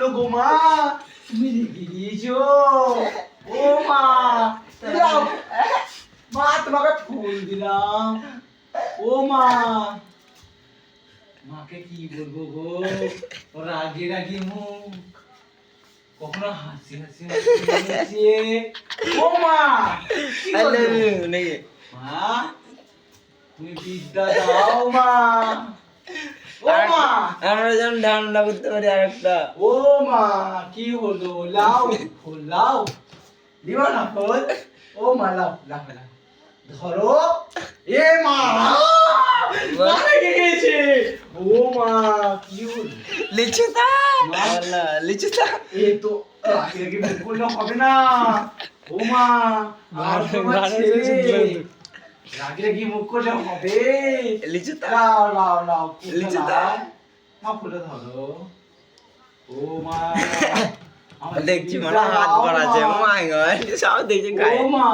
হলো গো মা, তুমি রেখে দিয়েছো। ও মা, দাও। মা তোমাকে ফুল দিলাম। ও মা, মাকে কি বলবো গো, ও রাগে রাগে মুখ, কখনো হাসি হাসি হাসি। ও মা, কি বলবো? মা, তুমি বিদ্যা দাও মা। ও মা, আমরা যেন ঠান্ডা করতে পারি আরেকটা। ও মা, কি হলো? লাও ফুল, লাও। দিবা না ফুল? ও মা, লাও লাও লাও, ধরো। এ মা, মা রেগে গেছে। ও মা, কি হলো? লিচু দা মা, লিচু দা এ তো রাগে রাগে মুখ করলে হবে না। ও মা, আর তোমার ছেলে রাগে রাগে মুখ করলে হবে। লিচু দা লাও লাও লাও, লিচু দা। মা ফুলে ধরো। ও মা, দেখছি মনে হয় হাত করাছে। মাই গড, সব দেখছি গায়ে। ও মা,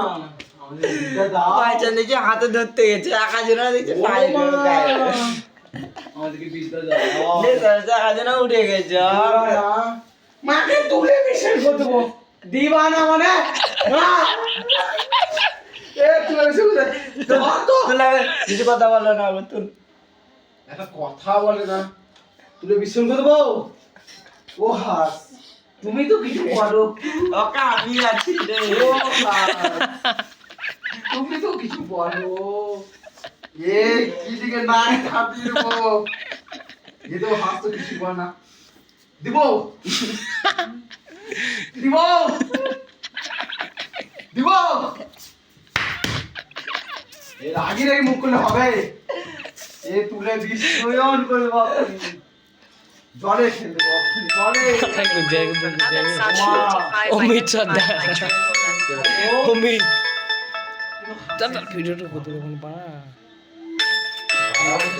আমাদের বিদ্যা দাও। পায়চান দেখছি হাতে ধরতে গেছে, আকাশনা দেখছি ও পায়ে মা, গায়ে। আমাদেরকে বিদ্যা দাও। দেখো আকাশনা উঠে গেছে। দিবা না? মাকে তুলে বিশেষ করে দেবো। দিবা না মানে? মা! এ তুলে বিশেষ করে দে। ধর তো। কিছু কথা বলো না তুল। একটা কথা বলে না, তুলে বিশ্বন করে দেবো। ও হাস, তুমি তো কিছু পারো। ওকা আমি আছি রে। ও হাস, তুমি তো কিছু পারো। এ কি দিকে না খাপিয়ে দেবো। এ তো হাস তো কিছু পার না। দিব দিব দিব। এর আগে আগে মুখ করলে হবে। এ তুলে বিস্ময়ন করবো আপনি, জলে ফেলে দেবো আপনি, জলে। অমিত সর্দার অমিত ভিডিওটা কত রকম পা